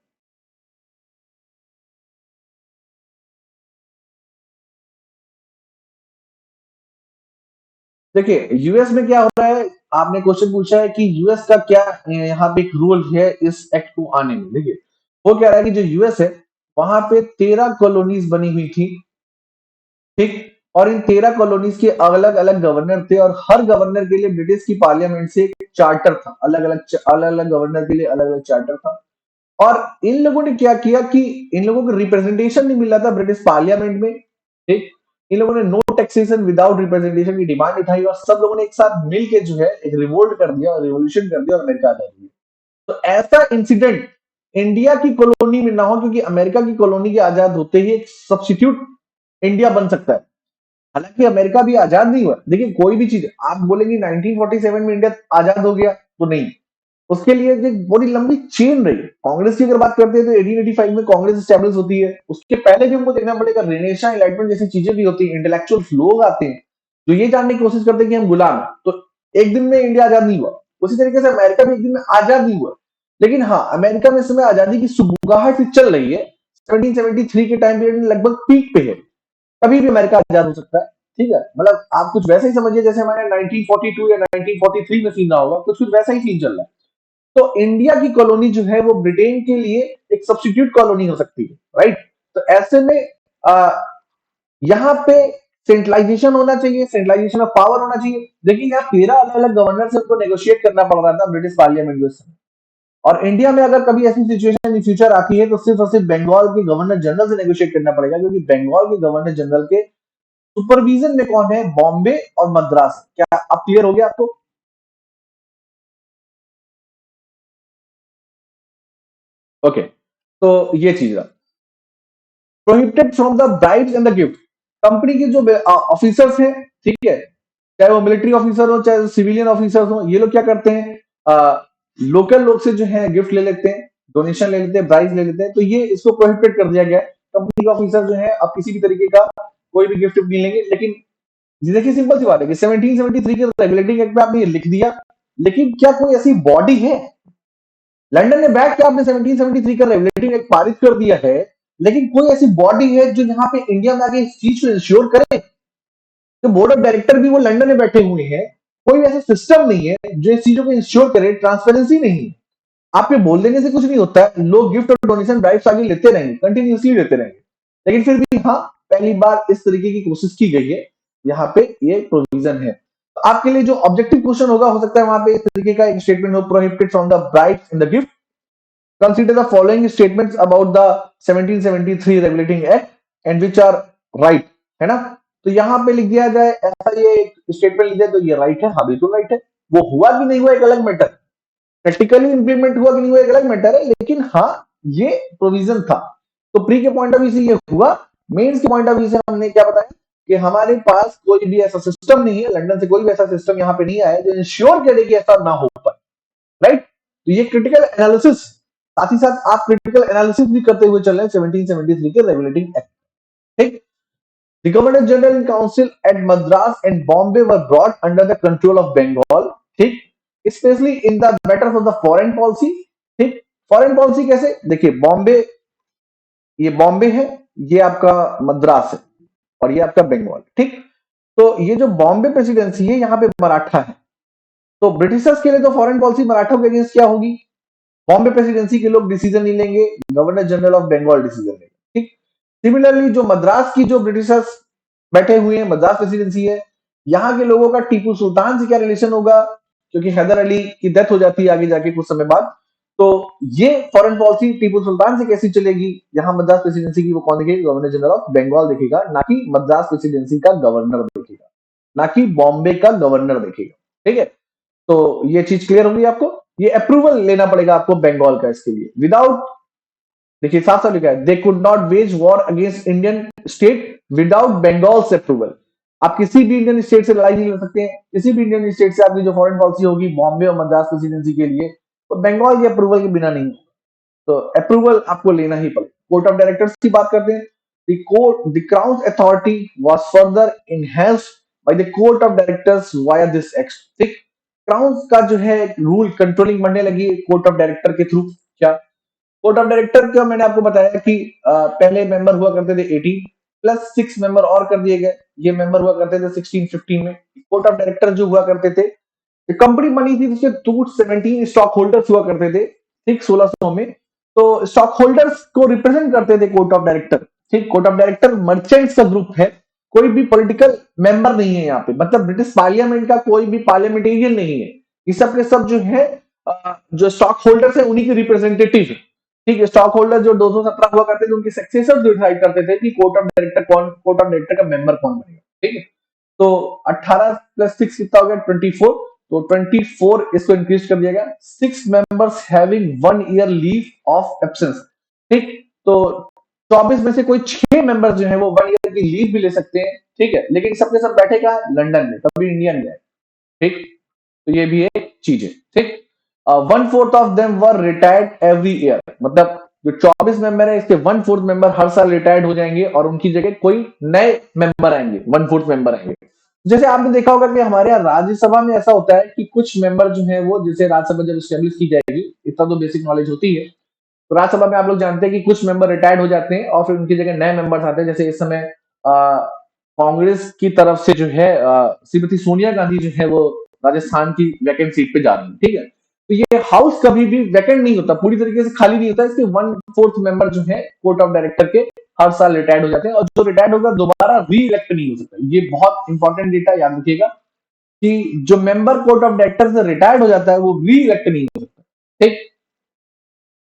देखिए यूएस में क्या हो रहा है, आपने क्वेश्चन पूछा है कि यूएस का क्या यहाँ पे एक रूल है इस एक्ट को आने में। देखिए वो कह रहा है कि जो यूएस है वहां पे 13 कॉलोनीज बनी हुई थी। ठीक, और इन 13 कॉलोनीज के अलग अलग गवर्नर थे, और हर गवर्नर के लिए ब्रिटिश की पार्लियामेंट से एक चार्टर था। अलग अलग गवर्नर के लिए अलग अलग चार्टर था। और इन लोगों ने क्या किया कि इन लोगों को रिप्रेजेंटेशन नहीं मिल रहा था ब्रिटिश पार्लियामेंट में। ठीक, इन लोगों ने नो टैक्सेशन विदाउट रिप्रेजेंटेशन की डिमांड उठाई, और सब लोगों ने एक साथ मिलकर जो है एक रिवोल्ट कर दिया, रिवोल्यूशन कर दिया, और अमेरिका आ गया। तो ऐसा इंसिडेंट इंडिया की कॉलोनी में ना हो, क्योंकि अमेरिका की कॉलोनी के आजाद होते ही एक सब्सिट्यूट इंडिया बन सकता है। हालांकि अमेरिका भी आजाद नहीं हुआ। देखिए कोई भी चीज आप बोलेंगे 1947 में इंडिया आजाद हो गया, तो नहीं। उसके लिए एक बड़ी लंबी चेन रही। कांग्रेस की अगर बात करते हैं तो 1885 में कांग्रेस स्टैब्लिश होती है। उसके पहले भी हमको देखना पड़ेगा, रेनेसां, एनलाइटमेंट जैसी चीजें भी होती है। इंटेलेक्चुअल्स लोग आते हैं जो ये जानने की कोशिश करते हैं कि हम गुलाम हैं। तो एक दिन में इंडिया आजाद नहीं हुआ। उसी तरीके से अमेरिका भी एक दिन में आजाद नहीं हुआ। लेकिन हाँ, अमेरिका में इस समय आजादी की सुगबुगाहट चल रही है। 1773 के टाइम पीरियड में लगभग पीक पे है। कभी भी अमेरिका आजाद हो सकता है। ठीक है, मतलब आप कुछ वैसे ही समझिए जैसे हमारे 1942 या 1943 में सीन रहा होगा, कुछ कुछ वैसा ही सीन चल रहा है। तो इंडिया की कॉलोनी जो है वो ब्रिटेन के लिए एक सब्स्टिट्यूट कॉलोनी हो सकती है। राइट, तो ऐसे में आ, यहाँ पे सेंट्रलाइजेशन होना चाहिए, सेंट्रलाइजेशन ऑफ पावर होना चाहिए। देखिए यहाँ 13 अलग अलग गवर्नर से उनको नेगोशिएट करना पड़ रहा था ब्रिटिश पार्लियामेंट में उस समय। और इंडिया में अगर कभी ऐसी सिचुएशन इन फ्यूचर आती है तो सिर्फ और सिर्फ बंगाल के गवर्नर जनरल से नेगोशिएट करना पड़ेगा, क्योंकि बंगाल के गवर्नर जनरल के सुपरविजन में कौन है? बॉम्बे और मद्रास। क्या अब क्लियर हो गया आपको? ओके, तो ये चीज रहा। Prohibited from the brides and the gift. Company के जो ऑफिसर्स हैं, ठीक है, चाहे वो मिलिट्री ऑफिसर हो चाहे सिविलियन ऑफिसर हो, ये लोग क्या करते हैं, लोकल लोग से जो है गिफ्ट ले लेते हैं, डोनेशन ले लेते हैं, प्राइज ले लेते हैं। तो ये इसको प्रोहिबिटेड कर दिया गया है। कंपनी के ऑफिसर जो है अब किसी भी तरीके का कोई भी गिफ्ट नहीं लेंगे। लेकिन देखिए सिंपल सी बात है कि 1773 के रेगुलेटिंग एक्ट में आपने ये लिख दिया, लेकिन क्या कोई ऐसी बॉडी है? लंदन में बैठ के आपने 1773 का रेगुलेटिंग एक्ट पारित कर दिया है, लेकिन कोई ऐसी बॉडी है जो यहाँ पे इंडिया में आके इस चीज को इंश्योर करे? तो बोर्ड ऑफ डायरेक्टर भी वो लंदन में बैठे हुए हैं, कोई ऐसा सिस्टम नहीं है जो इस चीजों को इंश्योर करे, ट्रांसपेरेंसी नहीं है। आपके बोल देने से कुछ नहीं होता है, लोग गिफ्ट और डोनेशन ड्राइव्स आगे लेते रहेंगे, कंटिन्यूसली लेते रहेंगे, लेकिन फिर भी हाँ, पहली बार इस तरीके की कोशिश की गई है, यहाँ पे ये प्रोविजन है। तो आपके लिए जो ऑब्जेक्टिव क्वेश्चन होगा, हो सकता है वहां पे इस तरीके का एक स्टेटमेंट हो, prohibited from the brides in the gift, consider the following statements about the 1773 regulating act and which are right, है ना। तो यहाँ पे लिख दिया जाए, ऐसा ये स्टेटमेंट लिख दिया तो ये राइट है, हाँ बिल्कुल राइट है। वो हुआ कि नहीं हुआ एक अलग मैटर, प्रैक्टिकली इंप्लीमेंट हुआ कि नहीं हुआ एक अलग मैटर है, लेकिन हाँ ये प्रोविजन था। तो प्री के पॉइंट ऑफ व्यू से ये हुआ, मेंस के पॉइंट ऑफ व्यू से हमने क्या बताया कि हमारे पास कोई भी ऐसा सिस्टम नहीं है, लंदन से कोई भी ऐसा सिस्टम यहाँ पे नहीं आया जो इंश्योर करे कि ऐसा ना हो पाए, राइट। तो ये क्रिटिकल एनालिसिस, साथ ही साथ आप क्रिटिकल एनालिसिस भी करते हुए चल रहे हैं 1773 के रेगुलेटिंग एक्ट, ठीक। The Governor General and Council at Madras and Bombay were brought under the control of Bengal, ठीक, especially in the matters of the foreign policy, ठीक। फॉरेन पॉलिसी कैसे, देखिए बॉम्बे, ये बॉम्बे है, ये आपका मद्रास है और ये आपका बंगाल, ठीक। तो ये जो बॉम्बे प्रेसिडेंसी है यहाँ पे मराठा है, तो ब्रिटिशर्स के लिए तो फॉरेन पॉलिसी मराठा के अगेंस्ट क्या होगी, बॉम्बे प्रेसिडेंसी के लोग डिसीजन नहीं लेंगे, governor general of Bengal decision लेंगे, ठीक। सिमिलरली जो मद्रास की जो ब्रिटिशर्स बैठे हुए हैं, मद्रास प्रेसिडेंसी है, यहाँ के लोगों का टीपू सुल्तान से क्या रिलेशन होगा, क्योंकि हैदर अली की डेथ हो जाती है आगे जाके कुछ समय बाद, तो ये फॉरेन पॉलिसी टीपू सुल्तान से कैसी चलेगी, यहाँ मद्रास प्रेसिडेंसी की वो कौन देखेगा, गवर्नर जनरल ऑफ बंगाल देखेगा, ना कि मद्रास प्रेसिडेंसी का गवर्नर देखेगा, ना कि बॉम्बे का गवर्नर देखेगा, ठीक है। तो ये चीज क्लियर होगी आपको, ये अप्रूवल लेना पड़ेगा आपको बंगाल का इसके लिए, विदाउट, देखिए साफ साफ लिखा है, they could not wage war against Indian state without Bengal approval. आप किसी भी इंडियन स्टेट से लड़ाई नहीं लड़ सकते हैं, किसी भी इंडियन स्टेट से आपकी जो फॉरेन पॉलिसी होगी बॉम्बे और मद्रास प्रेसिडेंसी के लिए, तो बंगाल के अप्रूवल के बिना नहीं, तो अप्रूवल आपको लेना ही पड़ेगा। कोर्ट ऑफ डायरेक्टर्स की बात करते हैं, the crown authority was further enhanced by the court of directors via this act, ठीक। क्राउन का जो है रूल कंट्रोलिंग बढ़ने लगी कोर्ट ऑफ डायरेक्टर के थ्रू। क्या कोर्ट ऑफ डायरेक्टर का मैंने आपको बताया कि पहले मेंबर हुआ करते थे 18 प्लस 6 मेंबर और कर दिए गए, ये मेंबर हुआ करते थे 16-15 में। कोर्ट ऑफ डायरेक्टर जो हुआ करते थे, कंपनी बनी थी जिसके 217 स्टॉक होल्डर्स हुआ करते थे, ठीक, 1600 में। तो स्टॉक होल्डर्स को रिप्रेजेंट करते थे कोर्ट ऑफ डायरेक्टर, ठीक। कोर्ट ऑफ डायरेक्टर मर्चेंट्स का ग्रुप है, कोई भी पॉलिटिकल मेंबर नहीं है यहाँ पे, मतलब ब्रिटिश पार्लियामेंट का कोई भी पार्लियामेंटेरियन नहीं है, ये सब के सब जो है जो स्टॉक होल्डर्स है उन्हीं के रिप्रेजेंटेटिव है, ठीक है। स्टॉक होल्डर जो 217 हुआ करते थे उनके सक्सेसर डिसाइड करते थे कि कोर्ट ऑफ डायरेक्टर कौन, कोर्ट ऑफ डायरेक्टर का मेंबर कौन बनेगा, ठीक है। तो 18 प्लस 6 कितना हो गया 24, तो 24 इसको इंक्रीज कर दिया गया, 6 members having 1 year leave of absence, ठीक। तो 24 में से कोई 6 मेंबर जो है वो 1 ईयर की लीव भी ले सकते हैं, ठीक है, लेकिन सबके सब बैठे कहाँ है, लंदन में, कभी इंडिया नहीं आए, ठीक। तो ये भी एक चीज है, ठीक। 1/4 of them were retired every year, मतलब जो 24 मेंबर है इसके 1/4 मेंबर हर साल रिटायर्ड हो जाएंगे और उनकी जगह कोई नए मेंबर आएंगे, 1/4 मेंबर आएंगे। जैसे आपने देखा होगा कि हमारे यहाँ राज्यसभा में ऐसा होता है कि कुछ मेंबर जो है वो, जैसे राज्यसभा जब स्टेब्लिश की जाएगी, इतना तो बेसिक नॉलेज होती है, तो राज्यसभा में आप लोग जानते हैं कि कुछ मेंबर रिटायर्ड हो जाते हैं और फिर उनकी जगह नए मेंबर्स आते हैं। जैसे इस समय कांग्रेस की तरफ से जो है श्रीमती सोनिया गांधी जो है वो राजस्थान की वैकेंट सीट पे जा रही है, ठीक है। तो ये हाउस कभी भी वैकेंट नहीं होता, पूरी तरीके से खाली नहीं होता, इसके 1/4 मेंबर जो है कोर्ट ऑफ डायरेक्टर के हर साल रिटायर्ड हो जाते हैं, और जो रिटायर्ड होगा दोबारा री इलेक्ट नहीं हो सकता। ये बहुत इंपॉर्टेंट डेटा याद रखिएगा कि जो मेंबर कोर्ट ऑफ डायरेक्टर से रिटायर्ड हो जाता है वो री इलेक्ट नहीं हो सकता, ठीक।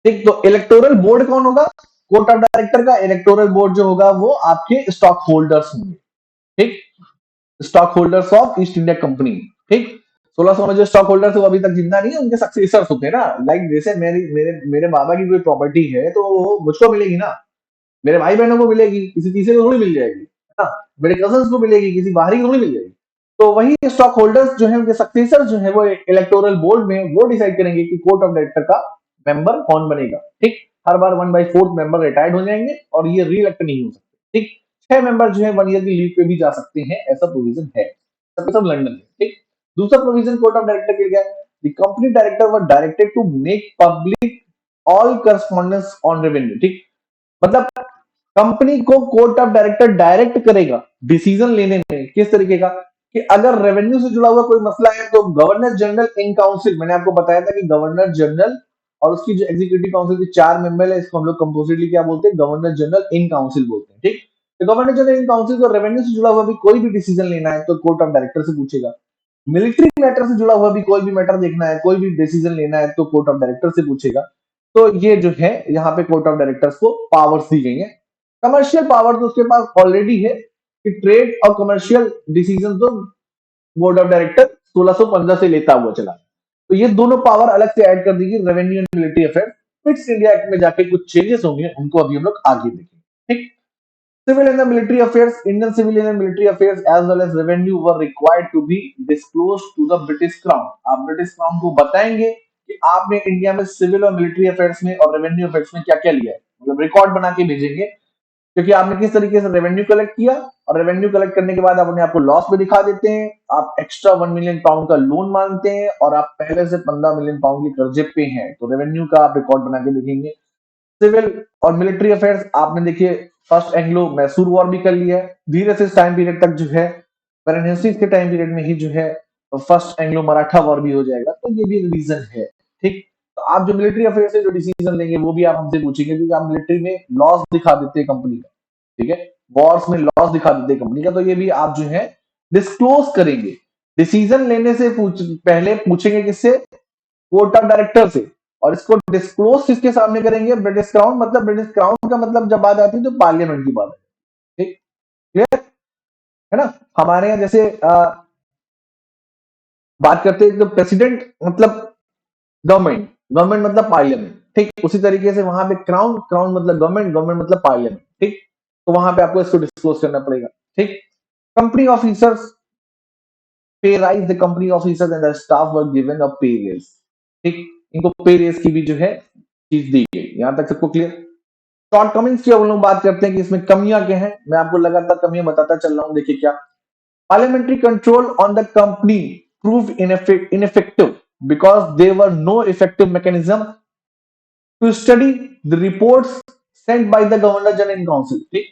ठीक, तो इलेक्टोरल बोर्ड कौन होगा कोर्ट ऑफ डायरेक्टर का, इलेक्टोरल बोर्ड जो होगा वो आपके स्टॉक होल्डर्स होंगे, ठीक, stock holders of East India company, ठीक। 1600 में जो स्टॉक होल्डर्स है वो अभी तक जिंदा नहीं है, उनके सक्सेसर्स होते हैं ना, लाइक जैसे मेरी मेरे मेरे बाबा की कोई प्रॉपर्टी है तो वो मुझको मिलेगी ना, मेरे भाई बहनों को मिलेगी, किसी तीसरे को थोड़ी मिल जाएगी, है ना, मेरे कजन्स को मिलेगी, किसी बाहरी को थोड़ी मिल जाएगी। तो वही स्टॉक होल्डर्स जो है उनके सक्सेसर जो है वो इलेक्टोरल बोर्ड में वो डिसाइड करेंगे कि कोर्ट ऑफ डायरेक्टर का मेंबर कौन बनेगा, ठीक। हर बार 1/4 मेंबर रिटायर्ड हो जाएंगे और ये री इलेक्ट नहीं हो सकते, ठीक। 6 मेंबर जो है 1 ईयर की लीव पे भी जा सकते हैं, ऐसा प्रोविजन है, सब लंदन में, ठीक। दूसरा प्रोविजन कोर्ट ऑफ डायरेक्टर के लिए है, the company director were directed to make public all correspondence on revenue, ठीक। मतलब कंपनी को कोर्ट ऑफ डायरेक्टर डायरेक्ट करेगा डिसीजन लेने में, किस तरीके का कि अगर रेवेन्यू से जुड़ा हुआ कोई मसला है तो गवर्नर जनरल इन काउंसिल, मैंने आपको बताया था कि गवर्नर जनरल और उसकी जो एग्जीक्यूटिव काउंसिल के 4 मेंबर है, इसको हम लोग कंपोजिटली क्या बोलते हैं, गवर्नर जनरल इन काउंसिल बोलते हैं। ठीक, तो गवर्नर जनरल इन काउंसिल को रेवेन्यू से जुड़ा हुआ भी कोई भी डिसीजन लेना है तो कोर्ट ऑफ डायरेक्टर से पूछेगा। मिलिट्री मैटर से जुड़ा हुआ भी कोई भी मैटर देखना है, कोई भी डिसीजन लेना है तो कोर्ट ऑफ डायरेक्टर से पूछेगा। तो ये जो है यहाँ पे कोर्ट ऑफ डायरेक्टर्स को पावर्स दी गई है। कमर्शियल पावर तो उसके पास ऑलरेडी है कि ट्रेड और कमर्शियल डिसीजन तो बोर्ड ऑफ डायरेक्टर 1615 से लेता हुआ चला। तो ये दोनों पावर अलग से ऐड कर दी गई revenue and military affair. Fits India act में जाके कुछ चेंजेस होंगे, उनको अभी हम लोग आगे देखेंगे। ठीक, civil and the military affairs, Indian civilian and military affairs as well as revenue were required to be disclosed to the British Crown। आप ब्रिटिश क्राउन को बताएंगे कि आपने इंडिया में सिविल और मिलिट्री अफेयर्स में और रेवेन्यू अफेयर्स में क्या क्या लिया है, मतलब रिकॉर्ड बना के भेजेंगे, क्योंकि आपने किस तरीके से रेवेन्यू कलेक्ट किया, और रेवेन्यू कलेक्ट करने के बाद अपने आपको लॉस भी दिखा देते हैं, आप एक्स्ट्रा 1 मिलियन पाउंड का लोन मांगते हैं और आप पहले से 15 मिलियन पाउंड के कर्जे पे हैं, तो रेवेन्यू का आप रिकॉर्ड बना के देखेंगे। सिविल और मिलिट्री अफेयर्स आपने देखिए फर्स्ट एंग्लो मैसूर वॉर भी कर लिया है, धीरे से टाइम पीरियड तक जो है वाराणसी के टाइम पीरियड में ही जो है फर्स्ट एंग्लो मराठा वॉर भी हो जाएगा, तो ये भी रीजन है। ठीक, तो आप जो मिलिट्री अफेयर से जो डिसीजन लेंगे वो भी आप हमसे पूछेंगे, क्योंकि आप मिलिट्री में लॉस दिखा देते हैं कंपनी का, ठीक है, वॉर्स में लॉस दिखा देते हैं कंपनी का, तो ये भी आप जो है डिस्क्लोज करेंगे। डिसीजन लेने से पहले पूछेंगे किससे, कोर्ट ऑफ डायरेक्टर से, और इसको डिस्क्लोज किसके सामने करेंगे, ब्रिटिश क्राउन। मतलब ब्रिटिश क्राउन का मतलब जब बात आती है तो पार्लियामेंट की बात है। ठीक, क्लियर है ना। हमारे यहाँ जैसे बात करते हैं तो प्रेसिडेंट मतलब गवर्नमेंट, गवर्नमेंट मतलब पार्लियामेंट। ठीक, उसी तरीके से वहां पे क्राउन, क्राउन मतलब गवर्नमेंट, गवर्नमेंट मतलब पार्लियामेंट। ठीक, तो वहां पे आपको इसको डिस्क्लोज करना पड़ेगा। ठीक, कंपनी ऑफिसर्स पे rise, the company officers and the staff were given a पे रेज। ठीक, इनको पे रेज की भी जो है चीज दी गई। यहां तक सबको क्लियर। शॉर्ट कमिंग्स की हम लोग बात करते हैं कि इसमें कमियां क्या हैं, मैं आपको लगातार कमियां बताता चल रहा हूं। देखिए क्या, parliamentary control on the company prove ineffective because there were no effective mechanism to study the reports sent by the governor general in council. ठीक,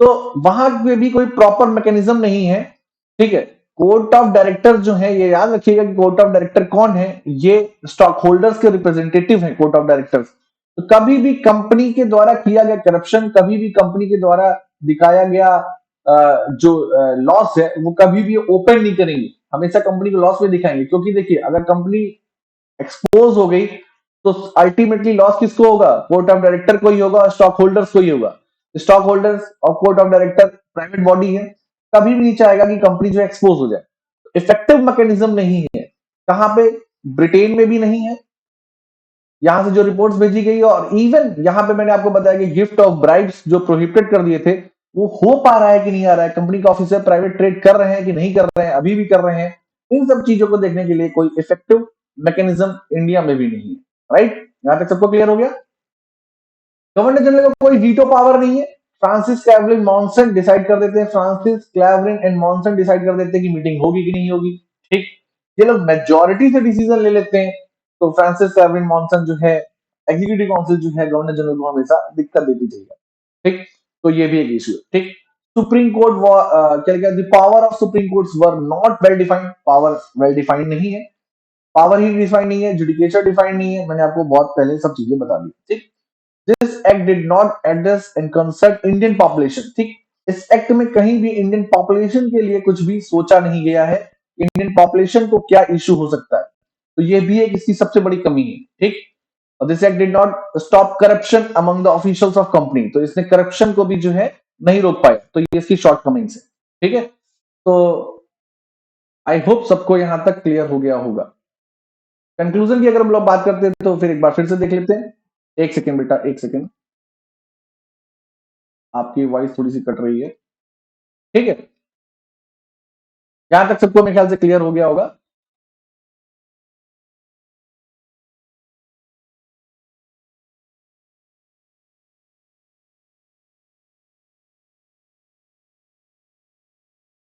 तो वहां पे भी कोई प्रॉपर मैकेनिज्म नहीं है। ठीक है, कोर्ट ऑफ डायरेक्टर जो है, ये याद रखिएगा कि कोर्ट ऑफ डायरेक्टर कौन है, ये स्टॉक होल्डर्स के रिप्रेजेंटेटिव है कोर्ट ऑफ डायरेक्टर्स। तो कभी भी कंपनी के द्वारा किया गया करप्शन, कभी भी कंपनी के द्वारा दिखाया गया जो लॉस है, वो कभी भी ओपन नहीं करेंगे, हमेशा कंपनी को लॉस में दिखाएंगे। क्योंकि देखिए अगर कंपनी एक्सपोज हो गई तो अल्टीमेटली लॉस किसको होगा, कोर्ट ऑफ डायरेक्टर को ही होगा और स्टॉक होल्डर्स को ही होगा। स्टॉक होल्डर्स और court of director private body है, कभी भी नहीं चाहेगा कि कंपनी जो एक्सपोज हो जाए। इफेक्टिव मैकेनिज्म नहीं है, कहां पे, ब्रिटेन में भी नहीं है। यहां से जो रिपोर्ट्स भेजी गई, और इवन यहां पे मैंने आपको बताया कि गिफ्ट ऑफ ब्राइब्स जो प्रोहिबिटेड कर दिए थे, वो हो पा रहा है कि नहीं आ रहा है, कंपनी का ऑफिसर प्राइवेट ट्रेड कर रहे हैं कि नहीं कर रहे हैं, अभी भी कर रहे हैं। इन सब चीजों को देखने के लिए कोई इफेक्टिव मैकेनिज्म इंडिया में भी नहीं है। राइट, यहां तक सबको क्लियर हो गया। गवर्नर जनरल का कोई वीटो पावर नहीं है, फ्रांसिस क्लेवरिन मॉनसन डिसाइड कर देते हैं, फ्रांसिस क्लेवरिन एंड मॉनसन डिसाइड कर देते हैं कि मीटिंग होगी कि नहीं होगी। ठीक, ये लोग मेजोरिटी से डिसीजन ले लेते हैं, तो फ्रांसिस क्लेवरिन मॉनसन जो है एग्जीक्यूटिव काउंसिल जो है गवर्नर जनरल को हमेशा दिक्कत देती चाहिए। ठीक, तो ये भी एक इशू है। ठीक, सुप्रीम कोर्ट क्या क्या, the power of supreme courts were not well defined, power well defined नहीं है, पावर ही डिफाइंड नहीं है, जुडिकेचर डिफाइंड नहीं है, मैंने आपको बहुत पहले सब चीजें बता दी। ठीक, this act did not address and concern Indian population. ठीक, इस एक्ट में कहीं भी इंडियन पॉपुलेशन के लिए कुछ भी सोचा नहीं गया है, इंडियन पॉपुलेशन को क्या इशू हो सकता है, तो ये भी एक इसकी सबसे बड़ी कमी है। ठीक, और this act did not stop corruption among the officials of company, तो इसने करप्शन को भी जो है नहीं रोक पाया, तो ये इसकी शॉर्ट कमिंग्स है। ठीक है, तो आई होप सबको यहां तक क्लियर हो गया होगा। कंक्लूजन की अगर हम लोग बात करते हैं तो फिर एक बार फिर से देख लेते हैं। एक सेकेंड बेटा, एक सेकेंड, आपकी वॉइस थोड़ी सी कट रही है। ठीक है, यहां तक सबको मेरे ख्याल से क्लियर हो गया होगा।